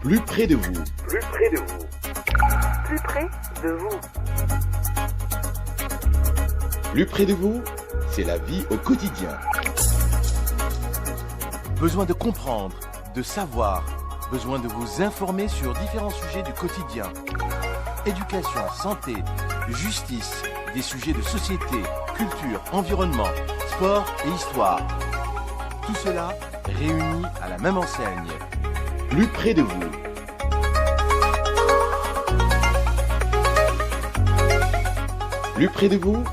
Plus près de vous. Plus près de vous. Plus près de vous. Plus près de vous, c'est la vie au quotidien. Besoin de comprendre, de savoir, besoin de vous informer sur différents sujets du quotidien. Éducation, santé, justice, des sujets de société, culture, environnement, sport et histoire. Tout cela réuni à la même enseigne. Plus près de vous. Plus près de vous,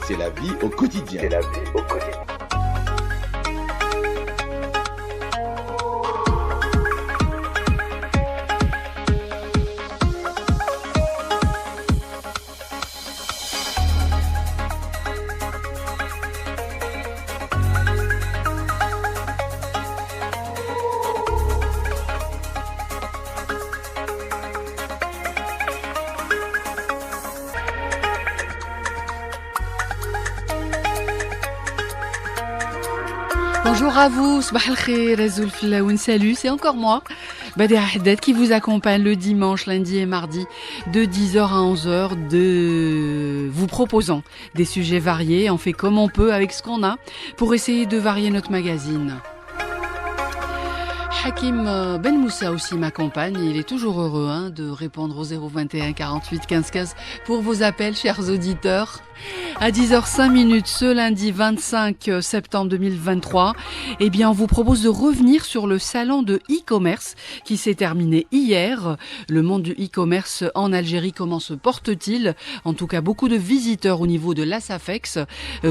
c'est la vie au quotidien. C'est la vie au quotidien. Bonjour à vous, Sabah al-Khair, Azoul Filaoun, salut, c'est encore moi, Badia Haddad, qui vous accompagne le dimanche, lundi et mardi de 10h à 11h, vous proposant des sujets variés. On fait comme on peut avec ce qu'on a pour essayer de varier notre magazine. Hakim Ben Moussa aussi m'accompagne. Il est toujours heureux de répondre au 021 48 15 15 pour vos appels, chers auditeurs. À 10h05 ce lundi 25 septembre 2023, eh bien, on vous propose de revenir sur le salon de e-commerce qui s'est terminé hier. Le monde du e-commerce en Algérie, comment se porte-t-il? En tout cas, beaucoup de visiteurs au niveau de l'ASAFEX.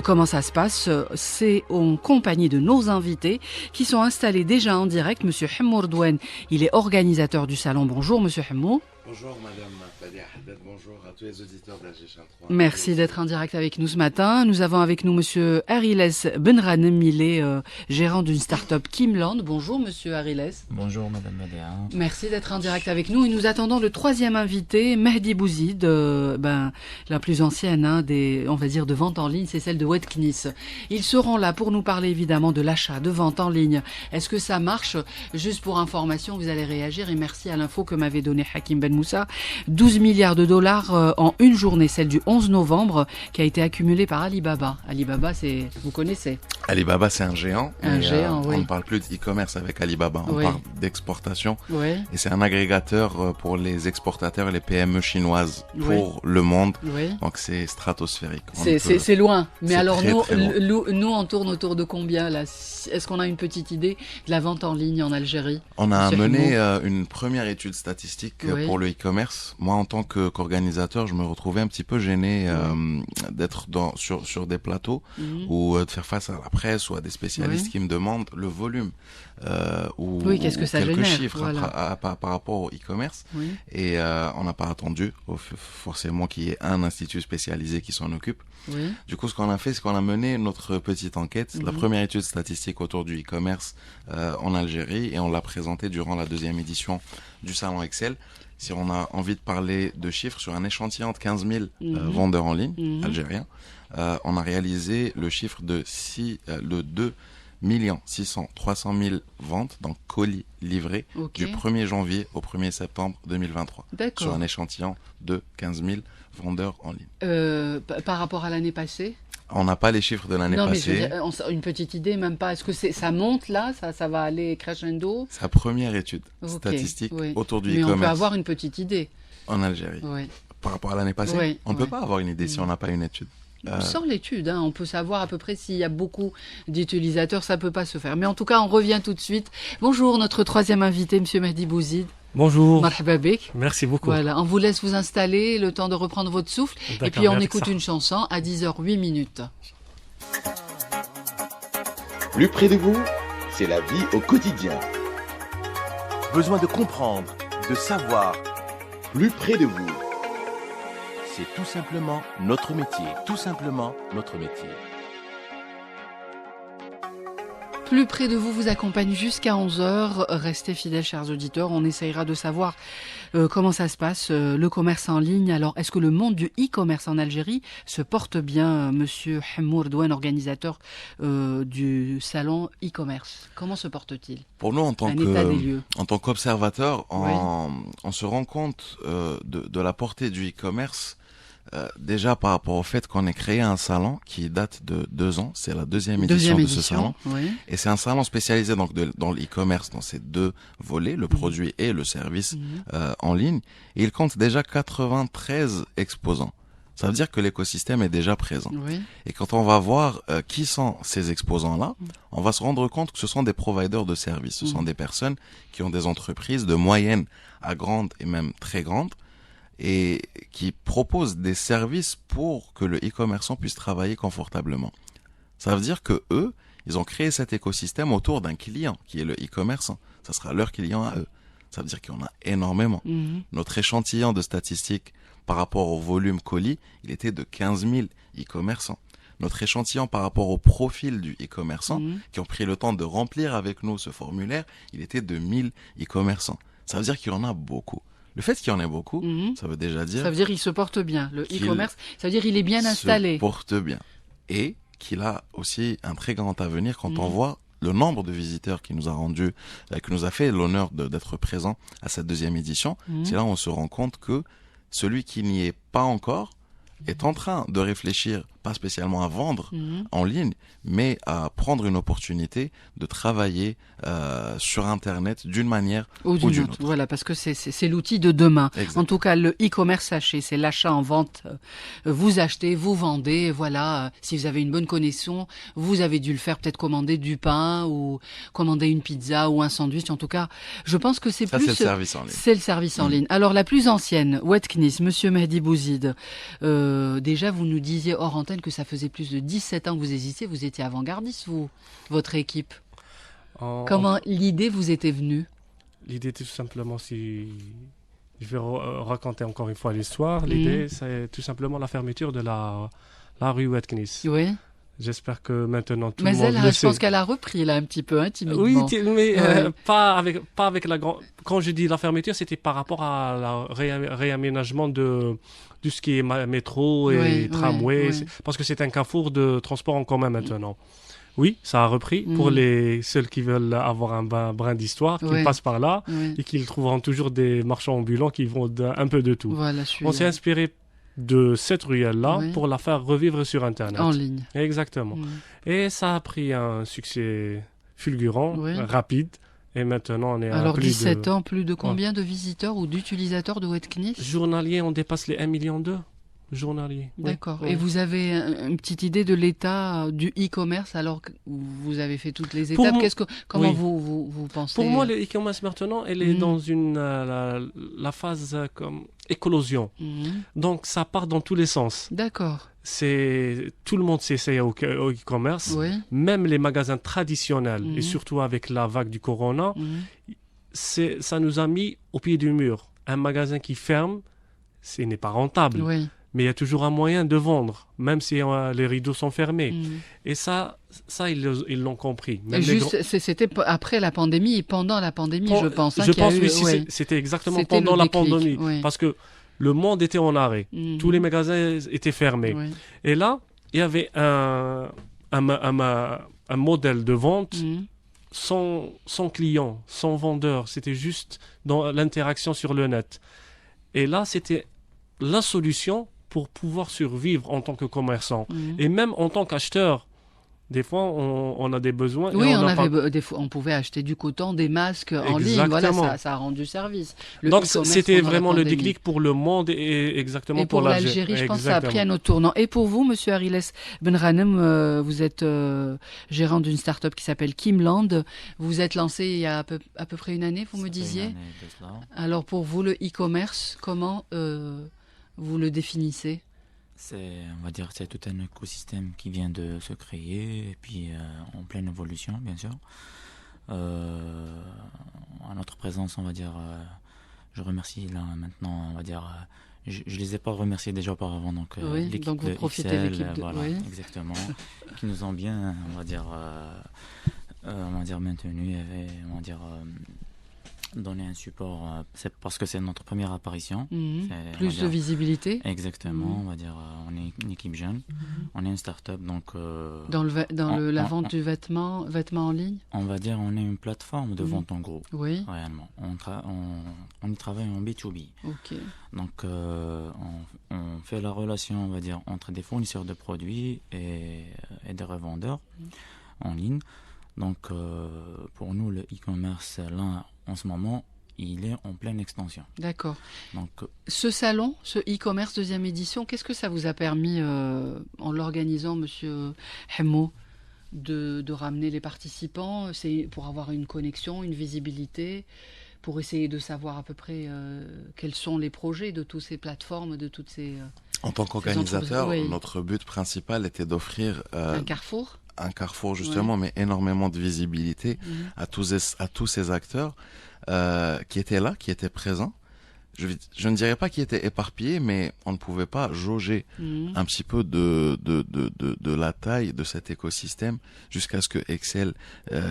Comment ça se passe? C'est en compagnie de nos invités qui sont installés déjà en direct. Monsieur Hemmour Douane, il est organisateur du salon. Bonjour, monsieur Hemmour. Bonjour Madame Badia Haddad, bonjour à tous les auditeurs d'AGH3. Merci d'être en direct avec nous ce matin. Nous avons avec nous Monsieur Ariles Benranem, il est gérant d'une start-up Kimland. Bonjour Monsieur Ariles. Bonjour Madame Badia. Merci d'être en direct avec nous et nous attendons le troisième invité, Mehdi Bouzid, la plus ancienne on va dire de vente en ligne, c'est celle de Wedknis. Ils seront là pour nous parler évidemment de l'achat, de vente en ligne. Est-ce que ça marche? Juste pour information, vous allez réagir et merci à l'info que m'avait donné Hakim Ben Moussa. 12 milliards de dollars en une journée, celle du 11 novembre, qui a été accumulée par Alibaba. Alibaba, vous connaissez? Alibaba, c'est un géant. Oui. On ne parle plus d'e-commerce avec Alibaba, on parle d'exportation. Oui. Et c'est un agrégateur pour les exportateurs et les PME chinoises pour le monde. Oui. Donc c'est stratosphérique. C'est loin. Mais alors très loin. nous, on tourne autour de combien là? Est-ce qu'on a une petite idée de la vente en ligne en Algérie? On a mené une première étude statistique pour le e-commerce. Moi, en tant qu'organisateur, je me retrouvais un petit peu gêné d'être sur des plateaux ou de faire face à la presse ou à des spécialistes qui me demandent le volume ou qu'est-ce que ça quelques génère, chiffres par rapport au e-commerce. Et on n'a pas attendu forcément qu'il y ait un institut spécialisé qui s'en occupe. Du coup, ce qu'on a fait, c'est qu'on a mené notre petite enquête, la première étude statistique autour du e-commerce en Algérie, et on l'a présentée durant la deuxième édition du Salon Excel. Si on a envie de parler de chiffres sur un échantillon de 15 000 vendeurs en ligne algériens, on a réalisé le chiffre de 2 600 000 ventes, donc colis livrés, du 1er janvier au 1er septembre 2023. D'accord. Sur un échantillon de 15 000 vendeurs en ligne. Par rapport à l'année passée? On n'a pas les chiffres de l'année passée. Non, mais une petite idée, même pas. Est-ce que ça monte là? Ça va aller crescendo? C'est la première étude statistique autour du e-commerce. Mais on peut avoir une petite idée. En Algérie. Par rapport à l'année passée, on ne peut pas avoir une idée si on n'a pas une étude. Sans l'étude, on peut savoir à peu près s'il y a beaucoup d'utilisateurs, ça peut pas se faire. Mais en tout cas, on revient tout de suite. Bonjour, notre troisième invité, Monsieur Mehdi Bouzid. Bonjour. Marhaba bik. Merci beaucoup. Voilà, on vous laisse vous installer, le temps de reprendre votre souffle. Et puis on écoute une chanson à 10h08. Plus près de vous, c'est la vie au quotidien. Besoin de comprendre, de savoir. Plus près de vous. C'est tout simplement notre métier. Tout simplement notre métier. Plus près de vous accompagne jusqu'à 11h. Restez fidèles, chers auditeurs. On essayera de savoir comment ça se passe, le commerce en ligne. Alors, est-ce que le monde du e-commerce en Algérie se porte bien, Monsieur Hamour Douane, organisateur du salon e-commerce? Comment se porte-t-il? Pour nous, en tant qu'observateur, on se rend compte de la portée du e-commerce. Déjà par rapport au fait qu'on ait créé un salon qui date de 2 ans, c'est la deuxième édition de ce salon, oui. Et c'est un salon spécialisé donc dans l'e-commerce, dans ces 2 volets, le produit et le service en ligne. Et il compte déjà 93 exposants. Ça veut dire que l'écosystème est déjà présent. Oui. Et quand on va voir qui sont ces exposants-là, on va se rendre compte que ce sont des providers de services. Ce sont des personnes qui ont des entreprises de moyenne à grande et même très grandes, et qui proposent des services pour que le e-commerçant puisse travailler confortablement. Ça veut dire que eux, ils ont créé cet écosystème autour d'un client qui est le e-commerçant. Ça sera leur client à eux. Ça veut dire qu'il y en a énormément. Notre échantillon de statistiques par rapport au volume colis, il était de 15 000 e-commerçants. Notre échantillon par rapport au profil du e-commerçant, qui ont pris le temps de remplir avec nous ce formulaire, il était de 1000 e-commerçants. Ça veut dire qu'il y en a beaucoup. Le fait qu'il y en ait beaucoup, ça veut déjà dire... Ça veut dire qu'il se porte bien. Le e-commerce, ça veut dire qu'il est bien installé. Il se porte bien. Et qu'il a aussi un très grand avenir quand on voit le nombre de visiteurs qui nous a fait l'honneur d'être présent à cette 2e édition. C'est là où on se rend compte que celui qui n'y est pas encore est en train de réfléchir, pas spécialement à vendre en ligne, mais à prendre une opportunité de travailler sur Internet d'une manière ou d'une autre. Voilà, parce que c'est l'outil de demain. Exact. En tout cas, le e-commerce, sachez, c'est l'achat en vente. Vous achetez, vous vendez, voilà. Si vous avez une bonne connexion, vous avez dû le faire, peut-être commander du pain ou commander une pizza ou un sandwich. En tout cas, je pense que c'est plus... c'est le service en ligne. C'est le service en ligne. Alors, la plus ancienne, Wetknis, Monsieur Mehdi Bouzid, déjà, vous nous disiez hors antenne que ça faisait plus de 17 ans que vous hésitiez. Vous étiez avant-gardiste, votre équipe. Comment l'idée vous était venue? L'idée était tout simplement, si je vais raconter encore une fois l'histoire, l'idée c'est tout simplement la fermeture de la rue Wetknis. Oui. J'espère que maintenant tout le monde le sait. Je pense qu'elle a repris là un petit peu, timidement. Oui, mais pas avec la grande... Quand je dis la fermeture, c'était par rapport à la réaménagement de ce qui est métro et tramway, parce que c'est un carrefour de transport en commun maintenant. Oui, ça a repris pour les seuls qui veulent avoir un brin d'histoire, qui passent par là et qui trouveront toujours des marchands ambulants qui vont un peu de tout. Voilà, on s'est inspiré de cette ruelle-là pour la faire revivre sur Internet. En ligne. Exactement. Et ça a pris un succès fulgurant, rapide. Et maintenant, on est à plus 17 ans, plus de combien de visiteurs ou d'utilisateurs de Wetknis? Journaliers, on dépasse les 1,2 million. Journaliers. D'accord. Oui. Et vous avez une petite idée de l'état du e-commerce alors que vous avez fait toutes les étapes? Comment vous pensez? Pour moi, le e-commerce maintenant, elle est dans la phase comme éclosion. Donc, ça part dans tous les sens. D'accord. Tout le monde s'essaye au e-commerce, même les magasins traditionnels, et surtout avec la vague du corona, ça nous a mis au pied du mur. Un magasin qui ferme, ce n'est pas rentable. Mais il y a toujours un moyen de vendre, même si les rideaux sont fermés. Et ça ils l'ont compris. Même c'était après la pandémie et pendant la pandémie, je pense. C'était exactement pendant la pandémie. Parce que le monde était en arrêt. Tous les magasins étaient fermés. Et là, il y avait un modèle de vente sans client, sans vendeur. C'était juste dans l'interaction sur le net. Et là, c'était la solution pour pouvoir survivre en tant que commerçant. Et même en tant qu'acheteur, des fois, on a des besoins. Oui, on pouvait acheter du coton, des masques en ligne. Voilà, ça a rendu service. Donc, c'était vraiment le déclic pour le monde et exactement pour l'Algérie. Je pense que ça a pris un autre tournant. Et pour vous, Monsieur Ariles Benranem, vous êtes gérant d'une start-up qui s'appelle Kimland. Vous êtes lancé il y a à peu près une année, vous me disiez. Alors, pour vous, le e-commerce, comment vous le définissez? On va dire, c'est tout un écosystème qui vient de se créer et puis en pleine évolution, bien sûr. À notre présence, on va dire, je remercie là maintenant, on va dire, je les ai pas remerciés déjà auparavant, donc l'équipe donc vous profitez de l'équipe voilà, exactement, qui nous ont bien, on va dire, On va dire maintenu et on va dire donner un support. C'est parce que c'est notre première apparition. Plus de visibilité. Exactement. On va dire on est une équipe jeune. On est une start-up donc. Dans la vente du vêtement en ligne. On va dire on est une plateforme de vente en gros. Oui. Réellement. On y travaille en B2B. Ok. Donc on fait la relation on va dire entre des fournisseurs de produits et des revendeurs en ligne. Donc, pour nous, le e-commerce, là, en ce moment, il est en pleine extension. D'accord. Donc, ce salon, ce e-commerce deuxième édition, qu'est-ce que ça vous a permis, en l'organisant, Monsieur Hemmo, de ramener les participants? C'est pour avoir une connexion, une visibilité, pour essayer de savoir à peu près quels sont les projets de toutes ces plateformes, de toutes ces... En tant qu'organisateur, notre but principal était d'offrir... un carrefour. Un carrefour justement, mais énormément de visibilité à tous ces acteurs qui étaient là, qui étaient présents. Je ne dirais pas qu'ils étaient éparpillés, mais on ne pouvait pas jauger un petit peu de la taille de cet écosystème jusqu'à ce que Excel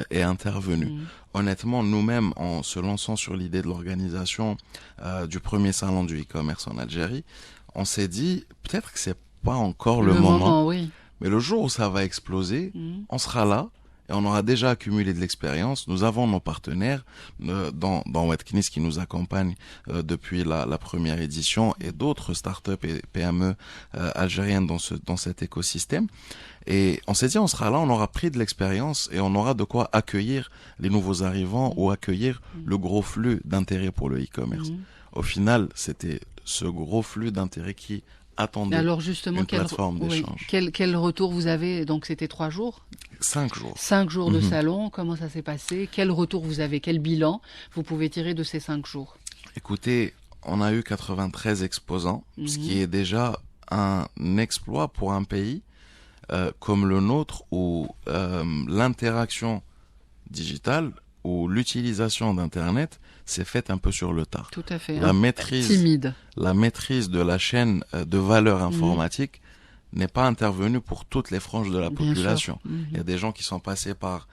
est intervenu. Honnêtement, nous-mêmes, en se lançant sur l'idée de l'organisation du premier salon du e-commerce en Algérie, on s'est dit peut-être que c'est pas encore le moment. Oui. Mais le jour où ça va exploser, on sera là et on aura déjà accumulé de l'expérience. Nous avons nos partenaires dans Wetknis qui nous accompagnent depuis la première édition et d'autres startups et PME algériennes dans cet écosystème. Et on s'est dit, on sera là, on aura pris de l'expérience et on aura de quoi accueillir les nouveaux arrivants ou accueillir le gros flux d'intérêt pour le e-commerce. Au final, c'était ce gros flux d'intérêt qui attendait alors justement, une plateforme d'échange. Quel retour vous avez? Donc c'était 3 jours? 5 jours. 5 jours de salon, comment ça s'est passé? Quel retour vous avez? Quel bilan vous pouvez tirer de ces 5 jours? Écoutez, on a eu 93 exposants, ce qui est déjà un exploit pour un pays comme le nôtre où l'interaction digitale ou l'utilisation d'Internet s'est faite un peu sur le tard. Tout à fait. La maîtrise de la chaîne de valeur informatique n'est pas intervenue pour toutes les franges de la population. Il y a des gens qui sont passés par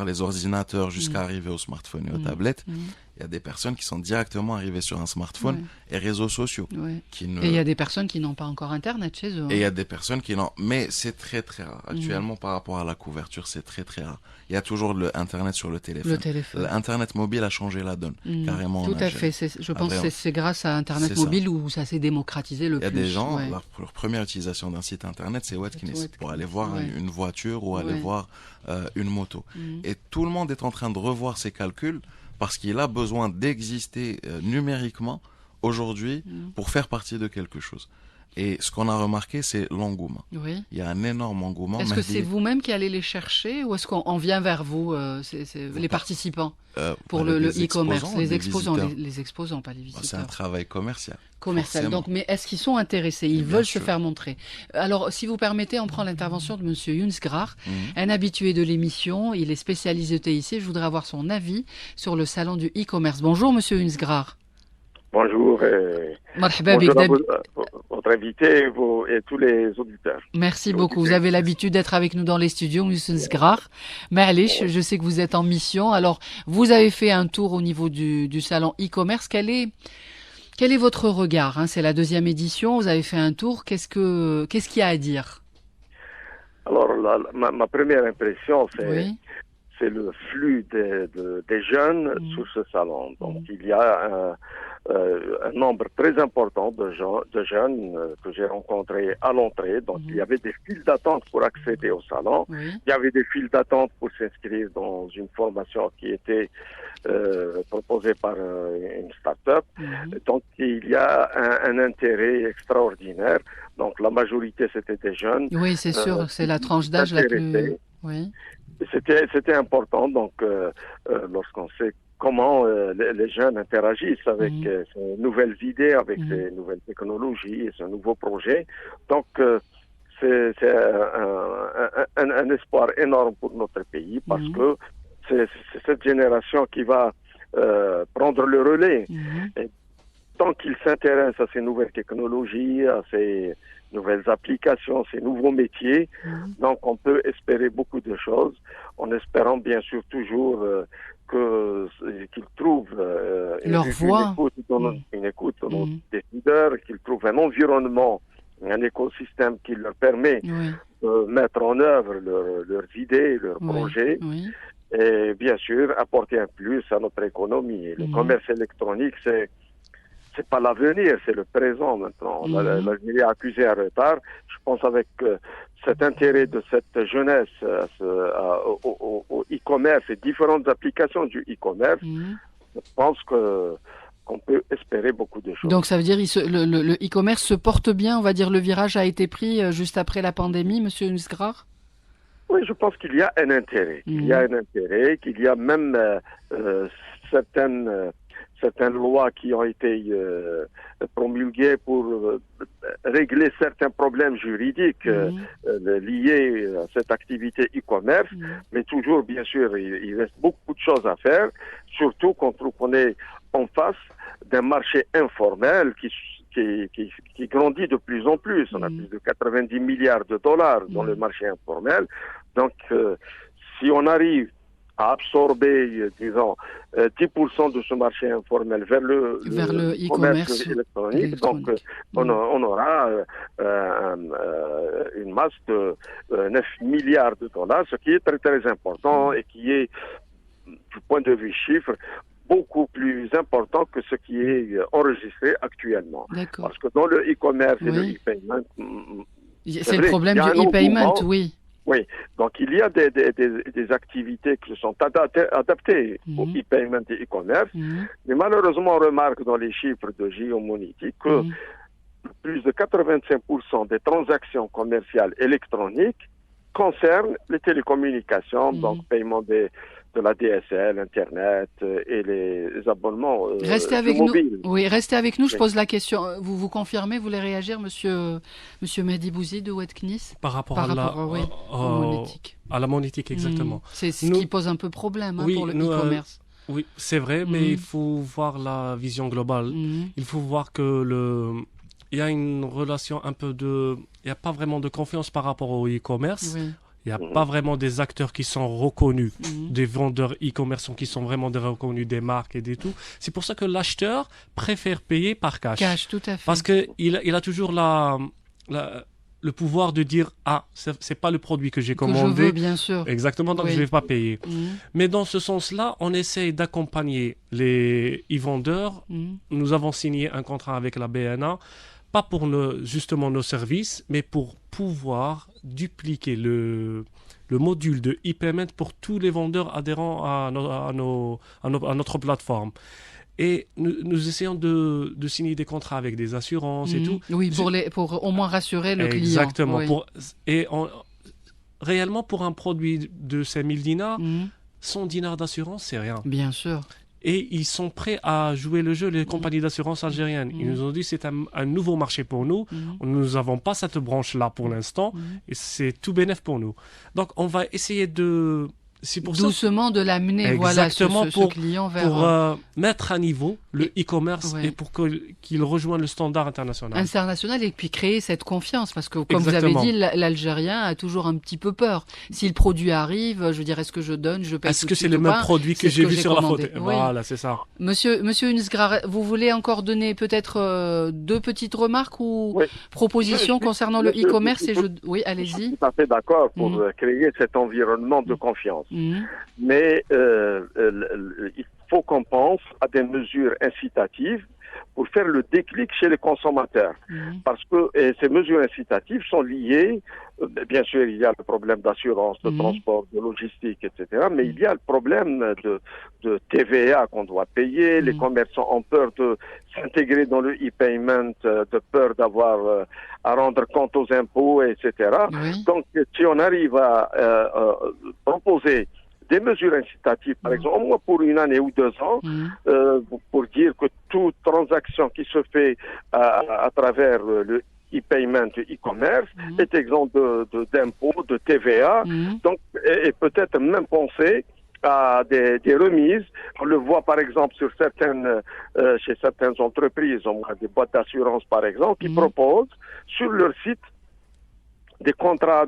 les ordinateurs jusqu'à arriver au smartphone et aux tablettes. Il y a des personnes qui sont directement arrivées sur un smartphone et réseaux sociaux. Et il y a des personnes qui n'ont pas encore Internet chez eux. Et il y a des personnes qui n'ont... Mais c'est très très rare. Actuellement, par rapport à la couverture, c'est très très rare. Il y a toujours l'Internet sur le téléphone. L'Internet mobile a changé la donne, carrément. Tout à fait. Je pense que c'est grâce à Internet mobile où ça s'est démocratisé le plus. Il y a des gens, leur première utilisation d'un site Internet, c'est Wetknis, pour aller voir une voiture ou aller voir une moto. Et tout le monde est en train de revoir ses calculs parce qu'il a besoin d'exister numériquement aujourd'hui pour faire partie de quelque chose. Et ce qu'on a remarqué, c'est l'engouement. Il y a un énorme engouement. Est-ce que c'est vous-même qui allez les chercher ou est-ce qu'on vient vers vous, les participants, pour le e-commerce, les exposants, les exposants, pas les visiteurs? C'est un travail commercial. Donc, mais est-ce qu'ils sont intéressés? Ils veulent se faire montrer. Alors, si vous permettez, on prend l'intervention de Monsieur Younes Grar, un habitué de l'émission. Il est spécialisé TIC. Je voudrais avoir son avis sur le salon du e-commerce. Bonjour, Monsieur Younes Grar. Bonjour. Bonjour à votre invité et tous les auditeurs. Merci beaucoup. Vous avez l'habitude d'être avec nous dans les studios, Younes Grar. Ma'alish, je sais que vous êtes en mission. Alors, vous avez fait un tour au niveau du salon e-commerce. Quel est votre regard? C'est la deuxième édition. Vous avez fait un tour. Qu'est-ce qu'il y a à dire? Alors, ma première impression, c'est le flux des jeunes sur ce salon. Donc, il y a un nombre très important de jeunes que j'ai rencontrés à l'entrée. Donc, il y avait des files d'attente pour accéder au salon. Il y avait des files d'attente pour s'inscrire dans une formation qui était proposée par une start-up. Donc, il y a un intérêt extraordinaire. Donc, la majorité, c'était des jeunes. Oui, c'est sûr. C'est la tranche d'âge la plus... Oui. C'était important, donc, lorsqu'on sait comment les jeunes interagissent avec ces nouvelles idées, avec ces nouvelles technologies et ce nouveau projet. Donc, c'est un espoir énorme pour notre pays parce que c'est cette génération qui va prendre le relais. tant qu'ils s'intéressent à ces nouvelles technologies, à ces nouvelles applications, ces nouveaux métiers, donc on peut espérer beaucoup de choses, en espérant bien sûr toujours qu'ils trouvent leur voie, une écoute de nos décideurs, qu'ils trouvent un environnement, un écosystème qui leur permet de mettre en œuvre leurs idées, leurs projets, et bien sûr apporter un plus à notre économie. Et le commerce électronique, c'est pas l'avenir, c'est le présent maintenant. L'Algérie a accusé un retard. Je pense avec cet intérêt de cette jeunesse au e-commerce et différentes applications du e-commerce, je pense qu'on peut espérer beaucoup de choses. Donc ça veut dire le e-commerce se porte bien, on va dire le virage a été pris juste après la pandémie, Monsieur Unsgrar? Oui, je pense qu'il y a un intérêt. Il y a un intérêt, qu'il y a même certaines lois qui ont été promulguées pour régler certains problèmes juridiques liés à cette activité e-commerce, mais toujours, bien sûr, il reste beaucoup de choses à faire, surtout quand on est en face d'un marché informel qui grandit de plus en plus. On a plus de 90 milliards de dollars dans le marché informel. Donc, si on arrive à absorber, disons, 10% de ce marché informel vers le e-commerce électronique. Donc, on aura une masse de 9 milliards de dollars, ce qui est très, très important et qui est, du point de vue chiffre, beaucoup plus important que ce qui est enregistré actuellement. Parce que dans le e-commerce et le e-payment... C'est le problème du e-payment, Oui, donc il y a des activités qui sont adaptées au e-payment et e-commerce, mais malheureusement on remarque dans les chiffres de Geomonity que plus de 85% des transactions commerciales électroniques concernent les télécommunications, donc paiement de la DSL, Internet et les abonnements restez avec mobiles. Nous. Oui, restez avec nous. Je pose la question. Vous confirmez, vous voulez réagir, Monsieur Mehdi Bouzi de Oued-Knis par rapport à la monétique, exactement. C'est ce qui pose un peu problème pour le e-commerce. Oui, c'est vrai, mais il faut voir la vision globale. Il faut voir que il y a une relation il n'y a pas vraiment de confiance par rapport au e-commerce. Il n'y a pas vraiment des acteurs qui sont reconnus, des vendeurs e-commerce qui sont vraiment reconnus, des marques et des tout. C'est pour ça que l'acheteur préfère payer par cash. Cash, tout à fait. Parce qu'il a toujours le pouvoir de dire « Ah, c'est pas le produit que j'ai commandé. » Que je veux, bien sûr. Exactement, donc je vais pas payer. Mais dans ce sens-là, on essaye d'accompagner les e-vendeurs. Nous avons signé un contrat avec la BNA, pas pour justement nos services, mais pour pouvoir dupliquer le module de e-payment pour tous les vendeurs adhérents à notre plateforme. Et nous essayons de signer des contrats avec des assurances et tout. Oui, pour au moins rassurer le client. Exactement. Réellement, pour un produit de 5 000 dinars, 100 dinars d'assurance, c'est rien. Bien sûr. Et ils sont prêts à jouer le jeu, les compagnies d'assurance algériennes. Ils nous ont dit que c'est un nouveau marché pour nous. Nous n'avons pas cette branche-là pour l'instant. Et c'est tout bénef pour nous. Donc, on va essayer de... doucement de l'amener ce client vers... Pour mettre à niveau le e-commerce et pour qu'il rejoigne le standard international. Et puis créer cette confiance. Parce que, comme vous avez dit, l'Algérien a toujours un petit peu peur. Si le produit arrive, je veux dire, est-ce que je donne, je paye Est-ce que c'est le même produit que j'ai vu sur la photo? Voilà, c'est ça. Monsieur Unsgrar, vous voulez encore donner peut-être 2 petites remarques ou propositions concernant le e-commerce? Oui, allez-y. Je suis tout à fait d'accord pour créer cet environnement de confiance. Mais il faut qu'on pense à des mesures incitatives pour faire le déclic chez les consommateurs. Parce que ces mesures incitatives sont liées, bien sûr, il y a le problème d'assurance, de transport, de logistique, etc. Mais il y a le problème de TVA qu'on doit payer. Les commerçants ont peur de s'intégrer dans le e-payment, de peur d'avoir à rendre compte aux impôts, etc. Donc, si on arrive à proposer des mesures incitatives, par exemple, au moins pour 1 année ou 2 ans, pour dire que toute transaction qui se fait à travers le e-payment, e-commerce, est exempt d'impôts, de TVA, donc, et peut-être même penser à des remises. On le voit par exemple sur chez certaines entreprises, des boîtes d'assurance par exemple, qui proposent sur leur site des contrats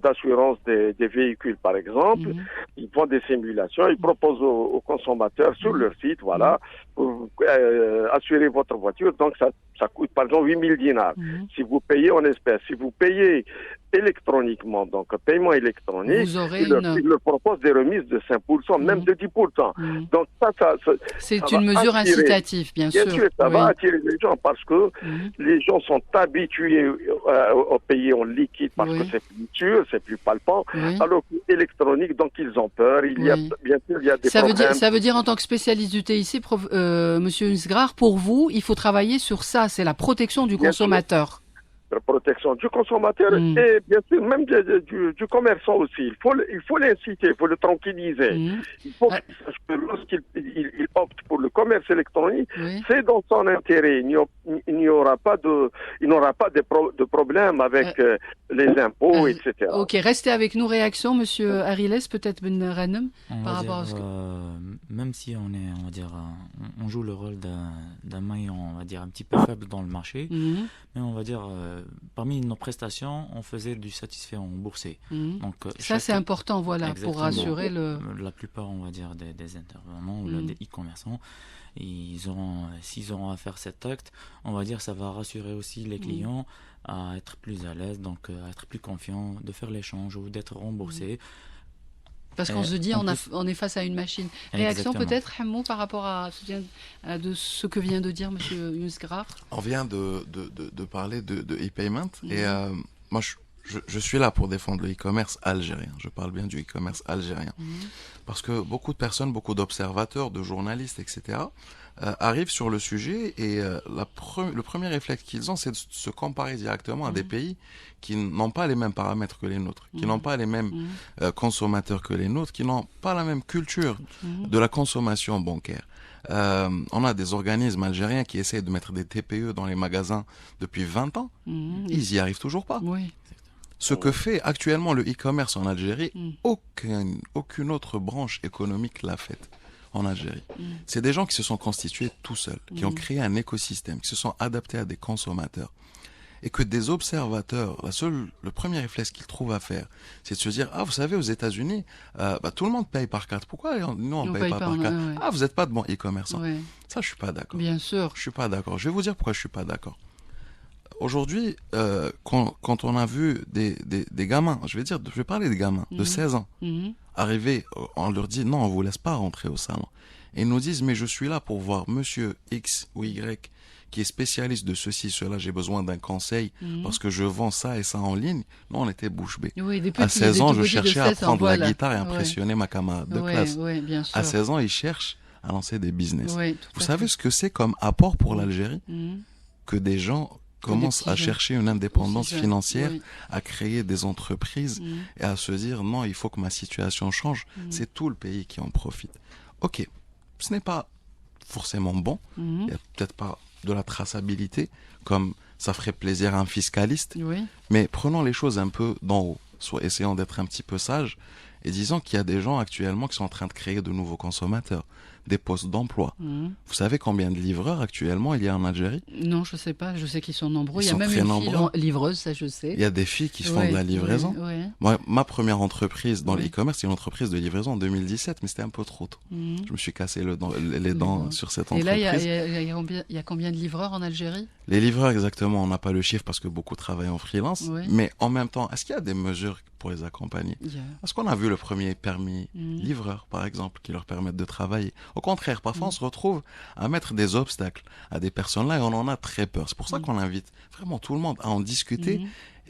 d'assurance des véhicules, par exemple. Ils font des simulations, ils proposent aux consommateurs sur leur site, voilà, pour assurer votre voiture. Donc, ça coûte, par exemple, 8 000 dinars. Si vous payez en espèces, si vous payez électroniquement, donc paiement électronique, ils leur proposent des remises de 5%, même de 10%. Donc, c'est une mesure incitative, bien sûr. Bien sûr, ça va attirer les gens parce que les gens sont habitués au payer en liquide parce que c'est plus sûr, c'est plus palpant, alors qu'électronique, donc ils ont peur. Il y a des problèmes. Ça veut dire, en tant que spécialiste du TIC, Monsieur Nsgrar, pour vous, il faut travailler sur ça, c'est la protection du consommateur. La protection du consommateur et bien sûr même du commerçant aussi. Il faut l'inciter, il faut le tranquilliser. Il faut que lorsqu'il opte pour le commerce électronique, c'est dans son intérêt. Il n'aura pas de problème avec les impôts, etc. Ok, restez avec nous. Réaction, Monsieur Ariles, peut-être Ben Ranem, par rapport à ce que... Même si on est, on va dire, on joue le rôle d'un maillon, on va dire, un petit peu faible dans le marché, mais on va dire, parmi nos prestations, on faisait du satisfait remboursé. Donc, ça, c'est important, voilà, pour rassurer la plupart, on va dire, des intervenants ou des e-commerçants, s'ils auront à faire cet acte, on va dire, ça va rassurer aussi les clients à être plus à l'aise, donc à être plus confiants, de faire l'échange ou d'être remboursés. Parce qu'on se dit, on est face à une machine. Réaction peut-être, Hamou, par rapport à ce que vient de dire M. Nsgrar. On vient de parler de e-payment et moi je suis là pour défendre le e-commerce algérien. Je parle bien du e-commerce algérien. Parce que beaucoup de personnes, beaucoup d'observateurs, de journalistes, etc. Arrivent sur le sujet et le premier réflexe qu'ils ont, c'est de se comparer directement à des pays qui n'ont pas les mêmes paramètres que les nôtres, qui n'ont pas les mêmes consommateurs que les nôtres, qui n'ont pas la même culture de la consommation bancaire. On a des organismes algériens qui essayent de mettre des TPE dans les magasins depuis 20 ans. Ils y arrivent toujours pas. Ce que fait actuellement le e-commerce en Algérie, aucune autre branche économique l'a fait en Algérie. C'est des gens qui se sont constitués tout seuls, qui ont créé un écosystème, qui se sont adaptés à des consommateurs. Et que des observateurs, le premier réflexe qu'ils trouvent à faire, c'est de se dire, vous savez, aux États-Unis, tout le monde paye par carte. Pourquoi nous, on paye pas par carte? Vous n'êtes pas de bons e-commerçants. Ça, je suis pas d'accord. Bien sûr. Je suis pas d'accord. Je vais vous dire pourquoi je suis pas d'accord. Aujourd'hui, quand on a vu des gamins, je vais parler des gamins de 16 ans, arriver, on leur dit, non, on vous laisse pas rentrer au salon. Et ils nous disent, mais je suis là pour voir monsieur X ou Y qui est spécialiste de ceci, cela, j'ai besoin d'un conseil parce que je vends ça et ça en ligne. Non, on était bouche bée. À 16 ans, je cherchais à apprendre la guitare et impressionner ma camarade de classe. Bien sûr. À 16 ans, ils cherchent à lancer des business. Vous savez ce que c'est comme apport pour l'Algérie? Que des gens commencent à chercher une indépendance financière, à créer des entreprises et à se dire non, il faut que ma situation change. C'est tout le pays qui en profite. Ok, ce n'est pas forcément bon. Il n'y a peut-être pas de la traçabilité, comme ça ferait plaisir à un fiscaliste. Mais prenons les choses un peu d'en haut. Soit essayons d'être un petit peu sages et disons qu'il y a des gens actuellement qui sont en train de créer de nouveaux consommateurs, des postes d'emploi. Vous savez combien de livreurs actuellement il y a en Algérie? Non, je sais pas. Je sais qu'ils sont nombreux. Il y a même une fille livreuse, ça je sais. Il y a des filles qui font de la livraison. Moi, ma première entreprise dans l'e-commerce, c'est une entreprise de livraison en 2017, mais c'était un peu trop tôt. Je me suis cassé les dents sur cette entreprise. Et là, il y a combien de livreurs en Algérie? Les livreurs, exactement, on n'a pas le chiffre parce que beaucoup travaillent en freelance. Mais en même temps, est-ce qu'il y a des mesures pour les accompagner? Est-ce qu'on a vu le premier permis livreur, par exemple, qui leur permettent de travailler? Au contraire, parfois on se retrouve à mettre des obstacles à des personnes-là et on en a très peur. C'est pour ça qu'on invite vraiment tout le monde à en discuter.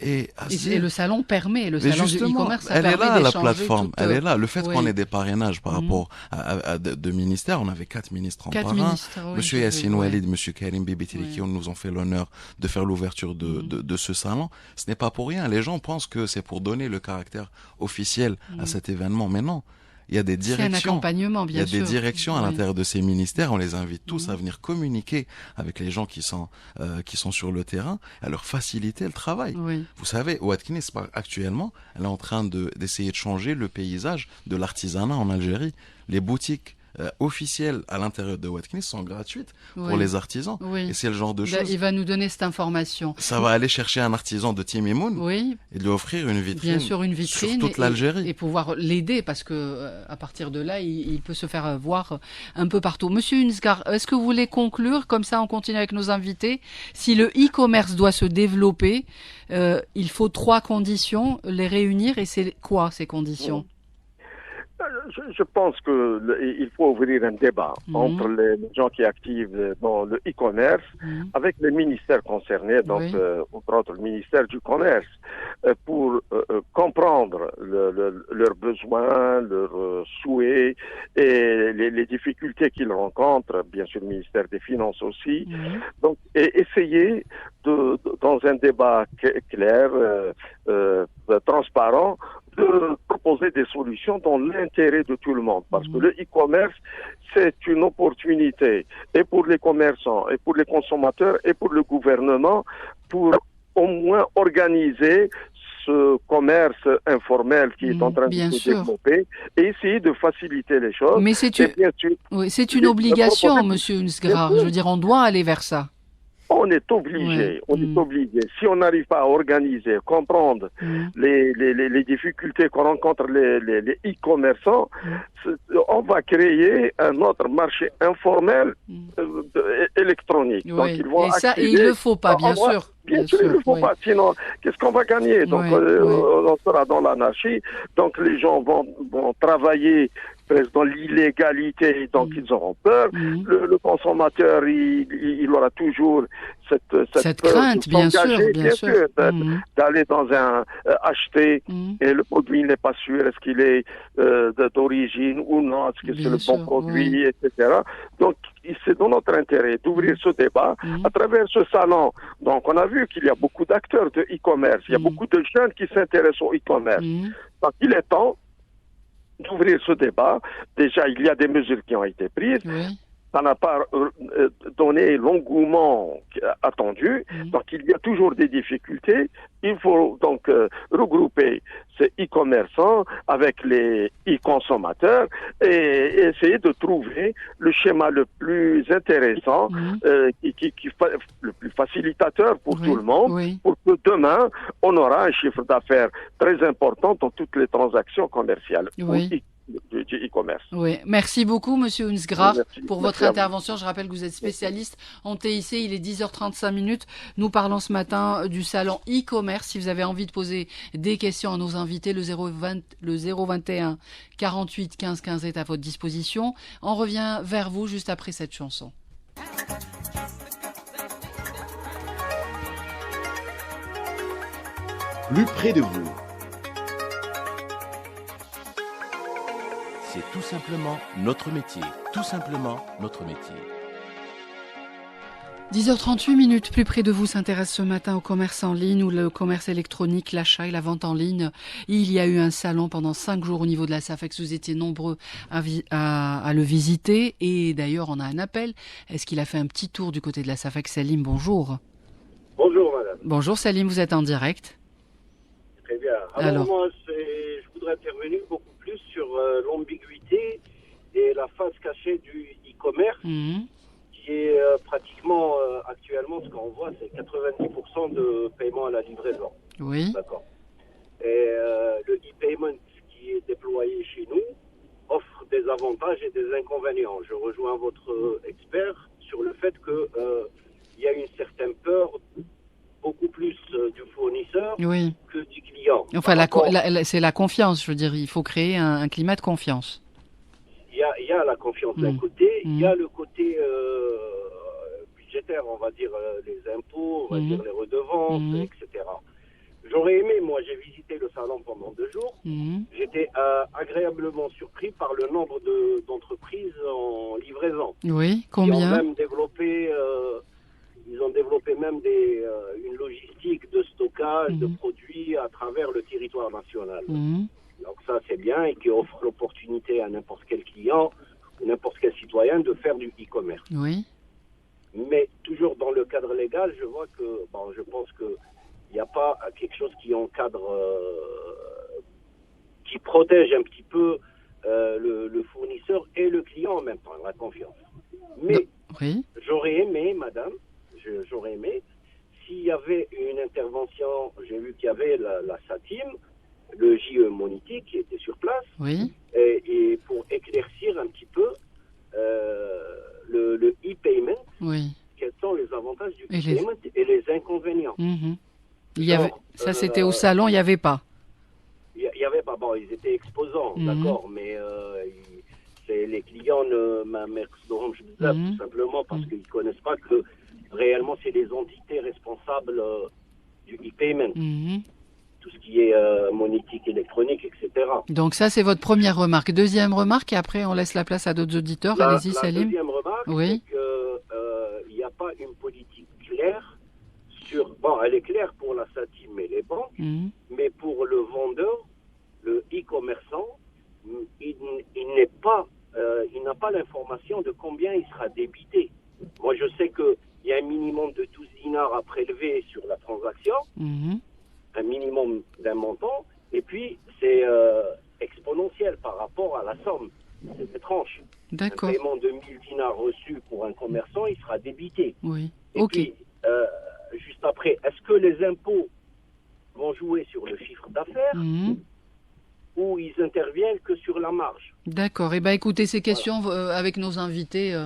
Et le salon permet, le salon du e-commerce, elle est là, la plateforme, elle est là. Le fait qu'on ait des parrainages par rapport à deux ministères, on avait 4 ministres en parrain. Monsieur Yassine Oualid, Monsieur Karim Bibi qui nous ont fait l'honneur de faire l'ouverture de ce salon. Ce n'est pas pour rien. Les gens pensent que c'est pour donner le caractère officiel à cet événement, mais non. il y a des directions. C'est un accompagnement, bien sûr. Il y a des directions à l'intérieur de ces ministères. On les invite tous à venir communiquer avec les gens qui sont sur le terrain, à leur faciliter le travail. Oui. Vous savez, Watkins, actuellement, elle est en train d'essayer de changer le paysage de l'artisanat en Algérie. Les boutiques officielles à l'intérieur de Watkins sont gratuites pour les artisans. Oui. Et c'est le genre de choses. Il va nous donner cette information. Ça va aller chercher un artisan de Timimoun et lui offrir une vitrine, bien sûr, une vitrine sur toute l'Algérie. Et pouvoir l'aider parce que à partir de là, il peut se faire voir un peu partout. Monsieur Unsgar, est-ce que vous voulez conclure? Comme ça, on continue avec nos invités. Si le e-commerce doit se développer, il faut 3 conditions, les réunir. Et c'est quoi ces conditions? Je pense qu'il faut ouvrir un débat entre les gens qui activent dans le e-commerce avec les ministères concernés, donc entre autres le ministère du Commerce, pour comprendre leurs besoins, leurs souhaits et les difficultés qu'ils rencontrent, bien sûr le ministère des Finances aussi. Donc, et essayer dans un débat clair, transparent, de proposer des solutions dans l'intérêt de tout le monde. Parce que le e-commerce, c'est une opportunité et pour les commerçants, et pour les consommateurs, et pour le gouvernement, pour au moins organiser ce commerce informel qui est en train de se développer et essayer de faciliter les choses. Mais c'est une obligation, Monsieur Unsgar. Je veux dire, on doit aller vers ça. On est obligé, Si on n'arrive pas à organiser, comprendre les difficultés qu'on rencontre les e-commerçants, on va créer un autre marché informel électronique. Donc, ils vont et il ne le faut pas, bien sûr. Bien sûr, il ne faut pas. Sinon, qu'est-ce qu'on va gagner? Donc, on sera dans l'anarchie. Donc, les gens vont travailler presque dans l'illégalité, donc ils auront peur. Le consommateur, il aura toujours cette crainte, bien sûr, d'aller dans acheter et le produit n'est pas sûr, est-ce qu'il est d'origine ou non, est-ce que c'est le bon produit, etc. Donc, c'est dans notre intérêt d'ouvrir ce débat à travers ce salon. Donc, on a vu qu'il y a beaucoup d'acteurs de e-commerce, il y a beaucoup de jeunes qui s'intéressent au e-commerce. Donc, il est temps d'ouvrir ce débat. Déjà, il y a des mesures qui ont été prises. Ça n'a pas donné l'engouement attendu. Donc, il y a toujours des difficultés. Il faut donc regrouper ces e-commerçants avec les e-consommateurs et essayer de trouver le schéma le plus intéressant, le plus facilitateur pour tout le monde, pour que demain, on aura un chiffre d'affaires très important dans toutes les transactions commerciales. Du e-commerce. Merci beaucoup, Monsieur Unsgar, pour votre intervention. Je rappelle que vous êtes spécialiste en TIC. Il est 10h35. Nous parlons ce matin du salon e-commerce. Si vous avez envie de poser des questions à nos invités, le 021 48 15 15 est à votre disposition. On revient vers vous juste après cette chanson. Plus près de vous. C'est tout simplement notre métier. Tout simplement notre métier. 10h38, plus près de vous s'intéresse ce matin au commerce en ligne ou le commerce électronique, l'achat et la vente en ligne. Il y a eu un salon pendant 5 jours au niveau de la SAFEX. Vous étiez nombreux à le visiter. Et d'ailleurs, on a un appel. Est-ce qu'il a fait un petit tour du côté de la SAFEX? Salim, bonjour. Bonjour, madame. Bonjour, Salim, vous êtes en direct. Très bien. Alors moi, je voudrais intervenir beaucoup plus sur l'ambiguïté et la face cachée du e-commerce, qui est pratiquement actuellement, ce qu'on voit, c'est 90% de paiement à la livraison. Oui. D'accord. Et le e-payment qui est déployé chez nous offre des avantages et des inconvénients. Je rejoins votre expert sur le fait que il y a une certaine peur beaucoup plus du fournisseur que du client. Enfin, c'est la confiance, je veux dire, il faut créer un climat de confiance. Il y a la confiance d'un côté, il y a le côté budgétaire, on va dire les impôts, on va dire les redevances, etc. J'aurais aimé, moi j'ai visité le salon pendant 2 jours, j'étais agréablement surpris par le nombre d'entreprises en livraison. Oui, combien? Ils ont développé même une logistique de stockage de produits à travers le territoire national. Donc ça c'est bien et qui offre l'opportunité à n'importe quel client, n'importe quel citoyen de faire du e-commerce. Oui. Mais toujours dans le cadre légal, je vois que, je pense que il n'y a pas quelque chose qui encadre, qui protège un petit peu le fournisseur et le client en même temps, la confiance. Mais oui. J'aurais aimé, madame, j'aurais aimé, s'il y avait une intervention, j'ai vu qu'il y avait la SATIM, le JE Monity qui était sur place, oui. et pour éclaircir un petit peu le e-payment, oui. quels sont les avantages du e-payment et les inconvénients. Il y avait, ça c'était au salon, il n'y avait pas. Il y avait pas, ils étaient exposants, d'accord, mais les clients ne m'explorent tout simplement parce qu'ils ne connaissent pas que réellement c'est les entités responsables du e-payment. Tout ce qui est monétique, électronique, etc. Donc ça, c'est votre première remarque. Deuxième remarque, et après on laisse la place à d'autres auditeurs. Allez-y, Salim. La deuxième remarque, c'est qu'il n'y a pas une politique claire sur... Bon, elle est claire pour la SATIM et les banques, mais pour le vendeur, le e-commerçant, il n'a pas l'information de combien il sera débité. Moi, je sais qu'il y a un minimum de 12 dinars à prélever sur la transaction, un minimum d'un montant, et puis c'est exponentiel par rapport à la somme. C'est étrange. D'accord. Un paiement de 1000 dinars reçu pour un commerçant, il sera débité. Oui. Et puis, juste après, est-ce que les impôts vont jouer sur le chiffre d'affaires ou ils interviennent que sur la marge? D'accord. Eh bien, écoutez, ces questions avec nos invités